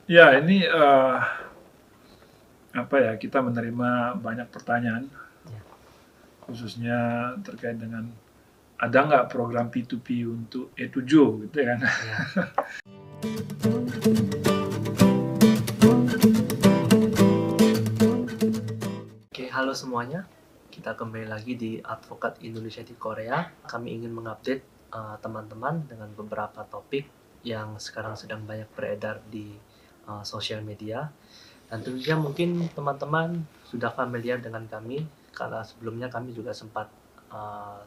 Ya, ini kita menerima banyak pertanyaan, Ya. khususnya terkait dengan ada nggak program P2P untuk E7 gitu kan? Ya. Oke, halo semuanya. Kita kembali lagi di Advokat Indonesia di Korea. Kami ingin mengupdate teman-teman dengan beberapa topik yang sekarang sedang banyak beredar di sosial media. Dan tentunya mungkin teman-teman sudah familiar dengan kami karena sebelumnya kami juga sempat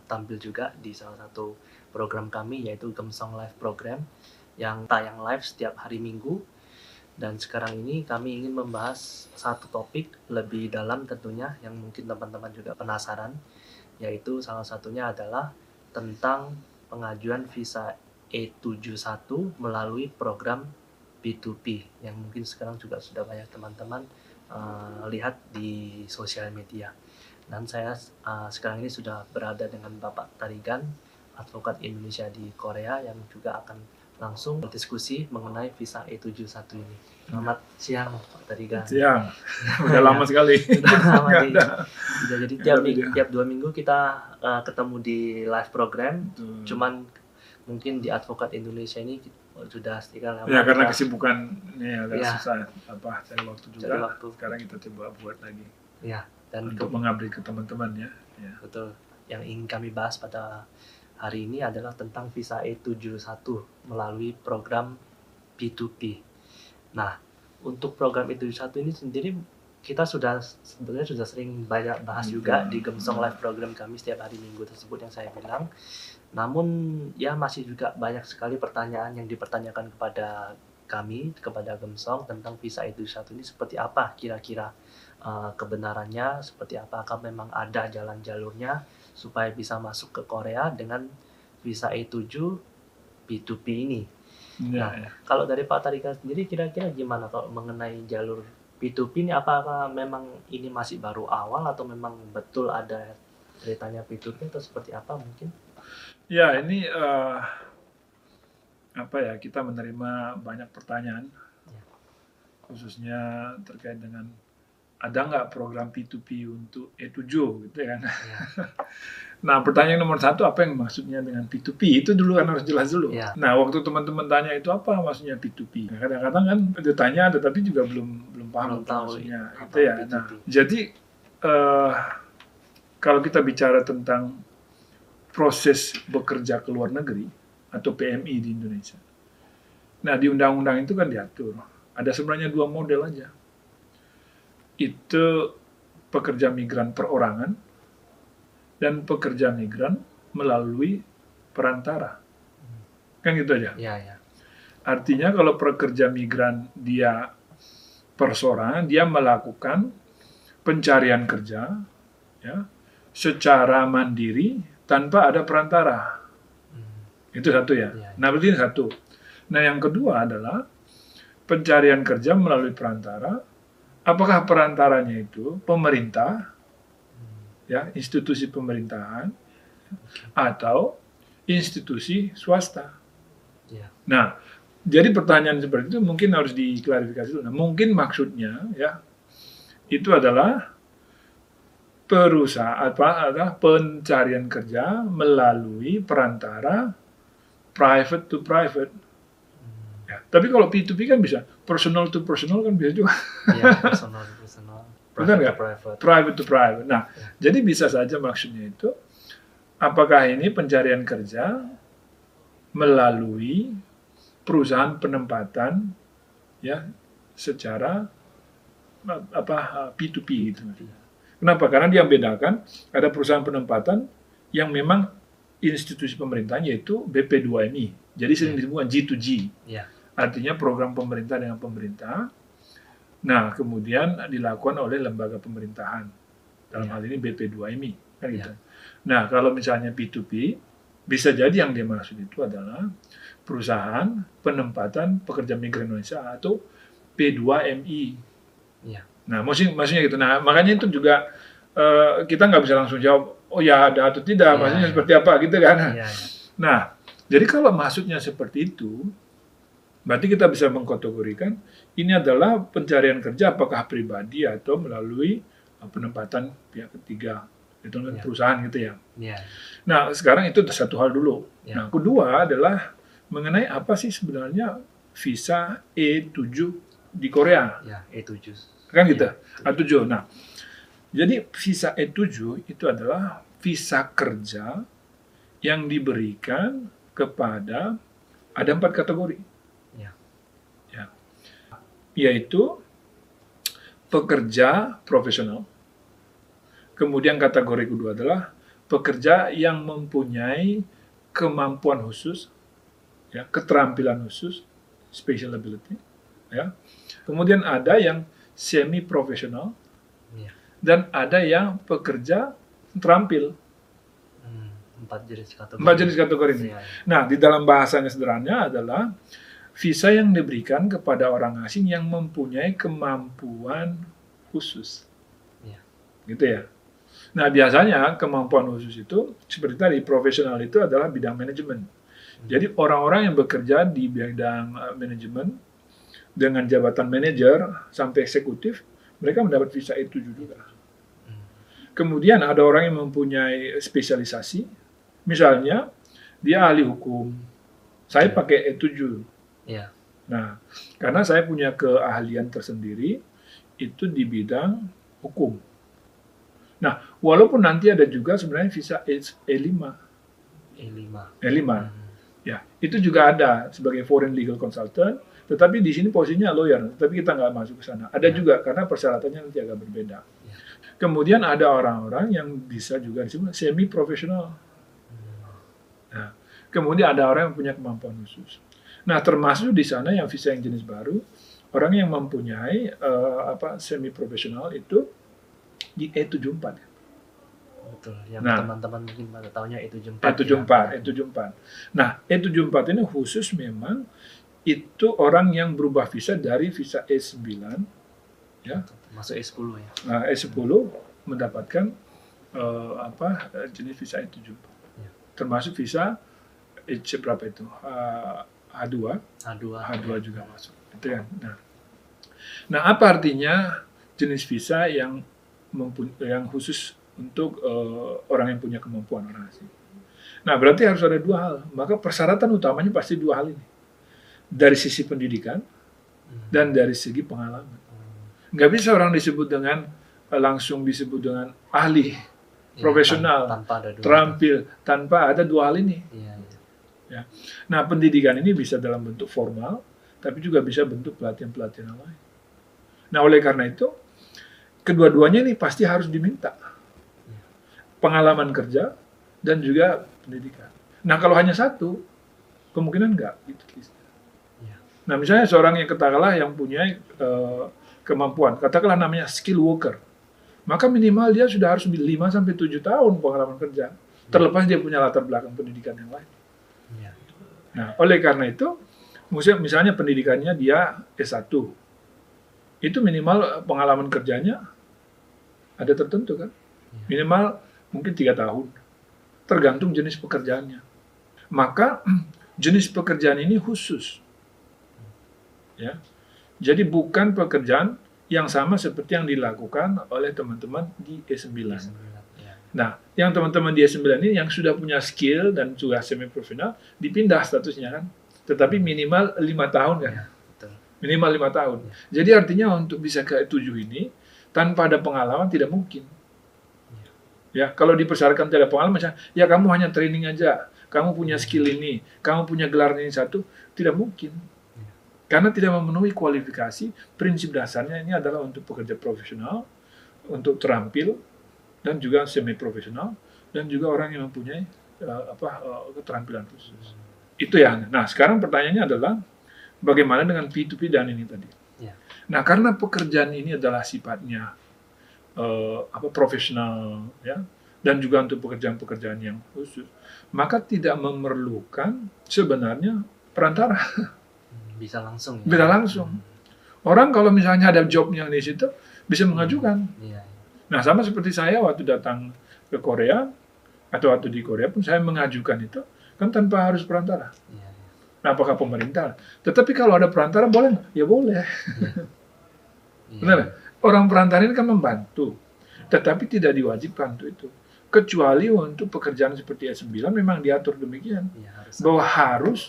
tampil juga di salah satu program kami, yaitu Gemsong Live Program yang tayang live setiap hari Minggu. Dan sekarang ini kami ingin membahas satu topik lebih dalam tentunya yang mungkin teman-teman juga penasaran, yaitu salah satunya adalah tentang pengajuan visa E71 melalui program P2P yang mungkin sekarang juga sudah banyak teman-teman lihat di sosial media. Dan saya sekarang ini sudah berada dengan Bapak Tarigan, advokat Indonesia di Korea, yang juga akan langsung berdiskusi mengenai visa E71 ini. Selamat siang Pak Tarigan. Siang, udah lama sekali. Sudah lama Nggak di, ada. sudah jadi Nggak ada dia. tiap 2 minggu kita ketemu di live program. Betul. Cuman mungkin di Advokat Indonesia ini sudah sedikit lama. Ya, karena kita kesibukan ini agak Ya. susah cari waktu juga. Cari waktu. Sekarang kita coba buat lagi ya dan untuk mengupdate ke teman-teman ya. betul, yang ingin kami bahas pada hari ini adalah tentang visa E71 melalui program P2P. Nah, untuk program E71 ini sendiri kita sebenarnya sudah sering banyak bahas juga di Gemsong Live program kami setiap hari Minggu tersebut yang saya bilang. Namun ya masih juga banyak sekali pertanyaan yang dipertanyakan kepada kami, kepada Gemsong tentang visa E71 ini seperti apa kira-kira kebenarannya, seperti apakah memang ada jalan jalurnya supaya bisa masuk ke Korea dengan visa E7 P2P ini. Kalau dari Pak Tarika sendiri kira-kira gimana kalau mengenai jalur P2P ini, apakah memang ini masih baru awal atau memang betul ada ceritanya P2P atau seperti apa mungkin? Ya, ini kita menerima banyak pertanyaan, khususnya terkait dengan ada nggak program P2P untuk E7 gitu kan? Nah, pertanyaan nomor satu, apa yang maksudnya dengan P2P? Itu dulu kan harus jelas dulu. Ya. Nah, waktu teman-teman tanya itu apa maksudnya P2P? Nah, kadang-kadang kan ditanya tetapi juga belum paham maksudnya. Itu ya. Nah, jadi kalau kita bicara tentang proses bekerja ke luar negeri atau PMI di Indonesia. Nah, di undang-undang itu kan diatur. Ada sebenarnya dua model aja. Itu pekerja migran perorangan dan pekerja migran melalui perantara. Kan gitu aja. Ya. Artinya kalau pekerja migran dia perseorangan, dia melakukan pencarian kerja ya, secara mandiri tanpa ada perantara. Itu satu ya. Nah, berarti ini satu. Nah, yang kedua adalah pencarian kerja melalui perantara. Apakah perantaranya itu pemerintah, ya, institusi pemerintahan, atau institusi swasta? Nah, jadi pertanyaan seperti itu mungkin harus diklarifikasi dulu. Nah, mungkin maksudnya ya itu adalah perusahaan adalah pencarian kerja melalui perantara private to private. Ya, tapi kalau P2P kan bisa personal to personal kan bisa juga. Ya, personal to personal. Benar nggak? Private to private. Nah, jadi bisa saja maksudnya itu apakah ini pencarian kerja melalui perusahaan penempatan ya secara P2P gitu. Kenapa? Karena dia membedakan ada perusahaan penempatan yang memang institusi pemerintahnya yaitu BP2MI. Jadi sering disebut G2G. Artinya program pemerintah dengan pemerintah. Nah, kemudian dilakukan oleh lembaga pemerintahan. Dalam hal ini BP2MI. Kan gitu. Nah, kalau misalnya P2P, bisa jadi yang dia maksud itu adalah perusahaan penempatan pekerja migran Indonesia atau P2MI. Nah, maksudnya gitu. Nah, makanya itu juga kita nggak bisa langsung jawab, oh ya ada atau tidak, maksudnya seperti apa gitu kan. Nah, jadi kalau maksudnya seperti itu, Berarti kita bisa mengkategorikan ini adalah pencarian kerja apakah pribadi atau melalui penempatan pihak ketiga, itu kan Ya. perusahaan gitu ya. Ya. Nah, sekarang itu satu hal dulu. Ya. Nah, kedua adalah mengenai apa sih sebenarnya visa E7 di Korea. Ya, E7. Kan gitu, Ya. A7. Nah, jadi visa E7 itu adalah visa kerja yang diberikan kepada, ada 4 kategori. Ya. Ya. Yaitu pekerja profesional. Kemudian kategori kedua adalah pekerja yang mempunyai kemampuan khusus, ya, keterampilan khusus, special ability, ya. Kemudian ada yang semi profesional, Ya. dan ada yang pekerja terampil. 4 jenis kategori. 4 jenis kategori ini. Ya. Nah, di dalam bahasanya sederhana adalah visa yang diberikan kepada orang asing yang mempunyai kemampuan khusus. Ya. Gitu ya. Nah, biasanya kemampuan khusus itu seperti tadi, profesional itu adalah bidang manajemen. Jadi orang-orang yang bekerja di bidang manajemen dengan jabatan manajer sampai eksekutif, mereka mendapat visa E7 juga. Kemudian ada orang yang mempunyai spesialisasi, misalnya dia ahli hukum, saya pakai E7. Ya. Nah, karena saya punya keahlian tersendiri itu di bidang hukum. Nah, walaupun nanti ada juga sebenarnya visa E5. E5. Ya, itu juga ada sebagai foreign legal consultant, tetapi di sini posisinya lawyer, tapi kita nggak masuk ke sana. Ada juga karena persyaratannya nanti agak berbeda. Ya. Kemudian ada orang-orang yang bisa juga disebut semi profesional. Nah, kemudian ada orang yang punya kemampuan khusus. Nah, termasuk di sana yang visa yang jenis baru, orang yang mempunyai semi profesional itu di E74. Betul. Yang Nah, teman-teman mungkin pada tahunya E74. E74. Nah, E74 ini khusus memang itu orang yang berubah visa dari visa E9, ya, masuk E10 ya. Nah, E10 mendapatkan jenis visa E74. Ya. Termasuk visa berapa itu? H2. H2 juga masuk. Itu ya. Nah, apa artinya jenis visa yang khusus untuk orang yang punya kemampuan orang asing? Nah, berarti harus ada 2 hal. Maka persyaratan utamanya pasti 2 hal ini. Dari sisi pendidikan dan dari segi pengalaman. Nggak bisa orang disebut dengan langsung disebut dengan ahli, profesional, tanpa ada terampil, tanpa ada 2 hal ini. Ya. Nah, pendidikan ini bisa dalam bentuk formal, tapi juga bisa bentuk pelatihan-pelatihan lain. Nah, oleh karena itu, kedua-duanya ini pasti harus diminta. Pengalaman kerja dan juga pendidikan. Nah, kalau hanya satu, kemungkinan enggak. Nah, misalnya seorang yang katakanlah yang punya kemampuan, katakanlah namanya skill worker, maka minimal dia sudah harus 5-7 tahun pengalaman kerja, terlepas dia punya latar belakang pendidikan yang lain. Nah, oleh karena itu, misalnya pendidikannya dia S1, itu minimal pengalaman kerjanya ada tertentu kan, minimal mungkin 3 tahun, tergantung jenis pekerjaannya. Maka jenis pekerjaan ini khusus. Ya. Jadi bukan pekerjaan yang sama seperti yang dilakukan oleh teman-teman di E9. Nah, yang teman-teman di E9 ini yang sudah punya skill dan juga semi profesional dipindah statusnya kan. Tetapi minimal 5 tahun kan. Minimal 5 tahun. Jadi artinya untuk bisa ke E7 ini tanpa ada pengalaman tidak mungkin. Ya, kalau dipersyaratkan tidak ada pengalaman, misalnya, ya kamu hanya training aja, kamu punya skill ini, kamu punya gelar ini satu, tidak mungkin. Karena tidak memenuhi kualifikasi, prinsip dasarnya ini adalah untuk pekerja profesional, untuk terampil, dan juga semi profesional, dan juga orang yang mempunyai keterampilan khusus. Itu ya. Nah, sekarang pertanyaannya adalah bagaimana dengan P2P dan ini tadi. Nah, karena pekerjaan ini adalah sifatnya profesional, ya, dan juga untuk pekerjaan-pekerjaan yang khusus, maka tidak memerlukan sebenarnya perantara. Bisa langsung. Bisa langsung. Orang kalau misalnya ada jobnya di situ bisa mengajukan. Nah, sama seperti saya waktu datang ke Korea atau waktu di Korea pun saya mengajukan itu kan tanpa harus perantara. Nah, apakah pemerintah? Tetapi kalau ada perantara boleh nggak? Ya boleh. Iya. Benar. Orang perantara ini kan membantu, tetapi tidak diwajibkan untuk itu. Kecuali untuk pekerjaan seperti S9 memang diatur demikian. Iya, harus Bahwa harus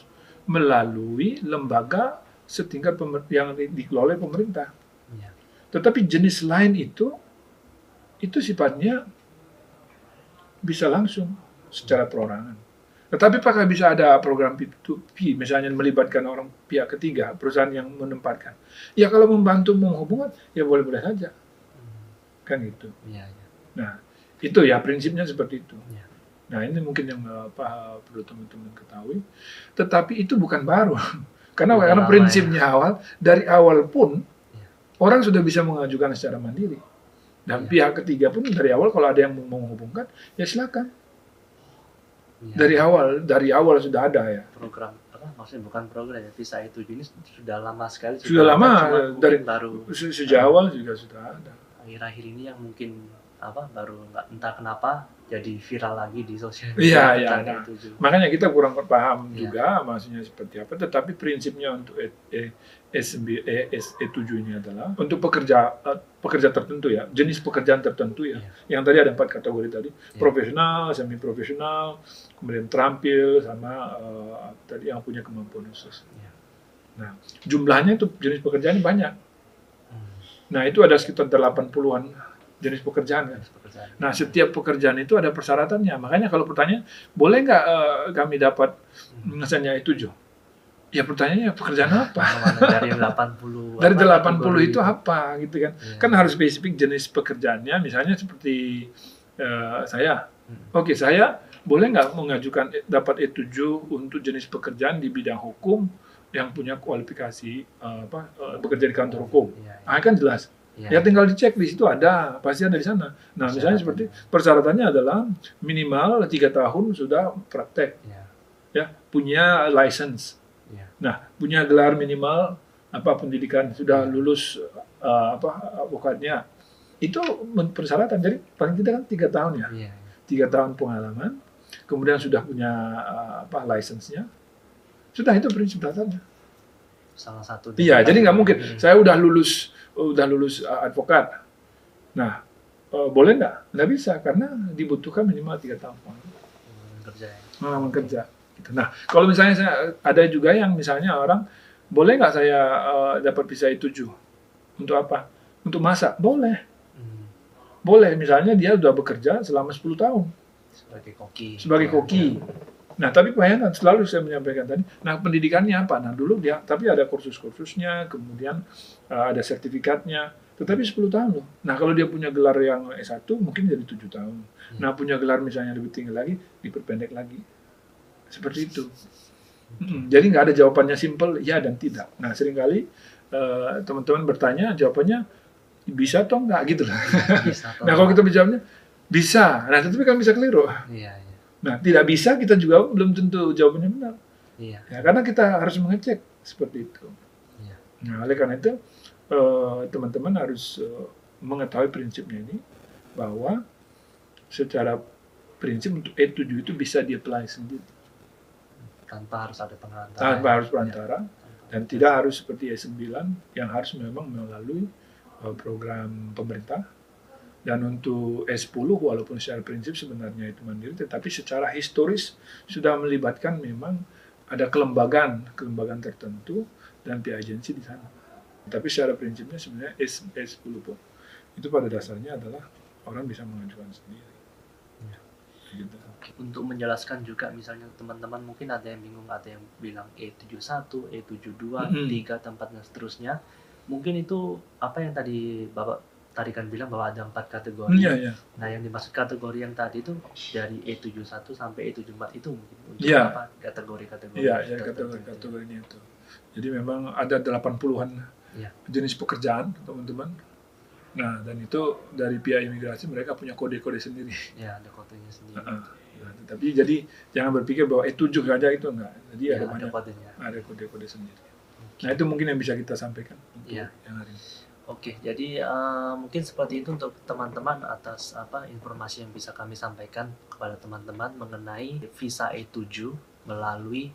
melalui lembaga setingkat yang dikelola oleh pemerintah. Iya. Tetapi jenis lain itu sifatnya bisa langsung secara perorangan. Tetapi apakah bisa ada program P2P, misalnya melibatkan orang pihak ketiga, perusahaan yang menempatkan? Ya kalau membantu menghubungkan, ya boleh-boleh saja. Kan gitu. Iya, iya. Nah, itu ya prinsipnya seperti itu. Iya. Nah, ini mungkin yang perlu teman-teman ketahui. Tetapi itu bukan baru. Karena Udah lama prinsipnya dari awal pun, Iya. orang sudah bisa mengajukan secara mandiri. Dan Iya. pihak ketiga pun dari awal kalau ada yang mau menghubungkan, ya silakan. Iya. Dari awal sudah ada ya. Program apa? Maksudnya bukan program ya, visa E7 ini sudah lama sekali. Sudah lama cuma dari mungkin baru sejak awal juga sudah ada. akhir-akhir ini yang mungkin baru nggak entah kenapa jadi viral lagi di sosial Iya, media iya. tentang Nah, E7. makanya kita kurang paham Iya. juga maksudnya seperti apa. Tetapi prinsipnya untuk E7 ini adalah untuk pekerja tertentu ya, jenis pekerjaan tertentu ya. Iya. Yang tadi ada 4 kategori tadi, Iya. profesional, semi profesional, kemudian terampil sama tadi yang punya kemampuan khusus. Iya. Nah, jumlahnya itu jenis pekerjaan ini banyak. Hmm. Nah, itu ada sekitar 80-an jenis pekerjaan kan. Jenis pekerjaan. Nah, setiap pekerjaan itu ada persyaratannya. Makanya kalau pertanyaan, boleh nggak kami dapat misalnya E7? Ya pertanyaannya pekerjaan apa? Mana dari 80 Dari apa, 80 kategori itu apa gitu kan? Iya. Kan harus spesifik jenis pekerjaannya. Misalnya seperti saya. Oke, saya boleh nggak mengajukan dapat E7 untuk jenis pekerjaan di bidang hukum yang punya kualifikasi bekerja di kantor hukum. Iya, iya. Nah, kan jelas. Iya. Ya tinggal dicek di situ ada, pasti ada di sana. Nah, misalnya seperti persyaratannya adalah minimal 3 tahun sudah praktek, Iya. ya punya license. Iya. Nah, punya gelar minimal pendidikan sudah lulus avokatnya. Itu persyaratan. Jadi paling tidak kan 3 tahun ya. Iya. 3 tahun pengalaman, kemudian sudah punya license-nya. Sudah itu prinsip dasarnya. Salah satu. Iya, jadi nggak mungkin. Saya udah lulus advokat. Nah, boleh nggak? Nggak bisa karena dibutuhkan minimal 3 tahun kerja. Ya. pengalaman kerja. Gitu. Nah, kalau misalnya saya ada juga yang misalnya orang boleh nggak saya dapat visa E7 untuk apa? Untuk masak? Boleh. Boleh. Misalnya dia udah bekerja selama 10 tahun sebagai koki. Sebagai koki. Nah, tapi bayangkan selalu saya menyampaikan tadi. Nah, pendidikannya apa? Nah, dulu dia tapi ada kursus-kursusnya, kemudian ada sertifikatnya. Tetapi 10 tahun loh. Nah, kalau dia punya gelar yang S1 mungkin jadi 7 tahun. Nah, punya gelar misalnya lebih tinggi lagi, diperpendek lagi. Seperti itu. Jadi nggak ada jawabannya simpel ya dan tidak. Nah, seringkali teman-teman bertanya, jawabannya bisa atau enggak gitu lah. Nah, kalau kita menjawabnya bisa. Nah, tapi kan bisa keliru. Iya, iya. Nah, tidak bisa kita juga belum tentu jawabannya benar. Iya. Ya, karena kita harus mengecek seperti itu. Iya. Nah, oleh karena itu teman-teman harus mengetahui prinsipnya ini bahwa secara prinsip untuk E7 itu bisa di-apply sendiri. Tanpa harus ada perantara. Tanpa harus perantara. Dan tidak harus seperti E9 yang harus memang melalui program pemerintah. Dan untuk S10 walaupun secara prinsip sebenarnya itu mandiri, tetapi secara historis sudah melibatkan memang ada kelembagaan tertentu dan pihak agensi di sana. Tapi secara prinsipnya sebenarnya S10 pun itu pada dasarnya adalah orang bisa mengajukan sendiri. Ya. Gitu. Untuk menjelaskan juga misalnya teman-teman mungkin ada yang bingung, ada yang bilang E71, E72, 3 tempatnya seterusnya. Mungkin itu apa yang tadi Bapak tadi kan bilang bahwa ada 4 kategori. Iya. Nah, yang dimaksud kategori yang tadi itu dari E71 sampai E74 itu mungkin untuk apa kategori-kategori. Iya, kategorinya itu. Jadi memang ada 80-an jenis pekerjaan, teman-teman. Nah, dan itu dari pihak imigrasi mereka punya kode-kode sendiri. Ya, ada kodenya sendiri. Nah, tapi jadi jangan berpikir bahwa E7 saja itu enggak. Jadi ada banyak kodenya. Ada kode-kode sendiri. Nah, itu mungkin yang bisa kita sampaikan untuk yang hari ini. Oke, jadi mungkin seperti itu untuk teman-teman atas informasi yang bisa kami sampaikan kepada teman-teman mengenai visa E7 melalui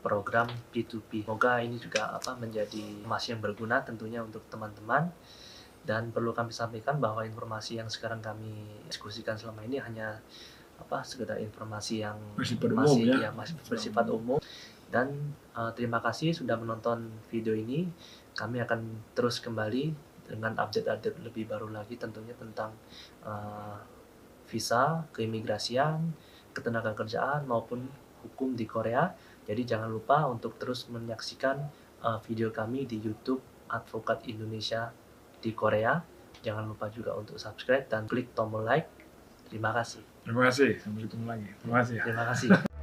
program P2P. Semoga ini juga menjadi informasi yang berguna tentunya untuk teman-teman. Dan perlu kami sampaikan bahwa informasi yang sekarang kami diskusikan selama ini hanya sekedar informasi yang masih bersifat umum. Dan terima kasih sudah menonton video ini. Kami akan terus kembali dengan update-update lebih baru lagi tentunya tentang visa, keimigrasian, ketenagakerjaan maupun hukum di Korea. Jadi jangan lupa untuk terus menyaksikan video kami di YouTube Advokat Indonesia di Korea. Jangan lupa juga untuk subscribe dan klik tombol like. Terima kasih. Terima kasih. Sampai ketemu lagi. Terima kasih. Terima kasih.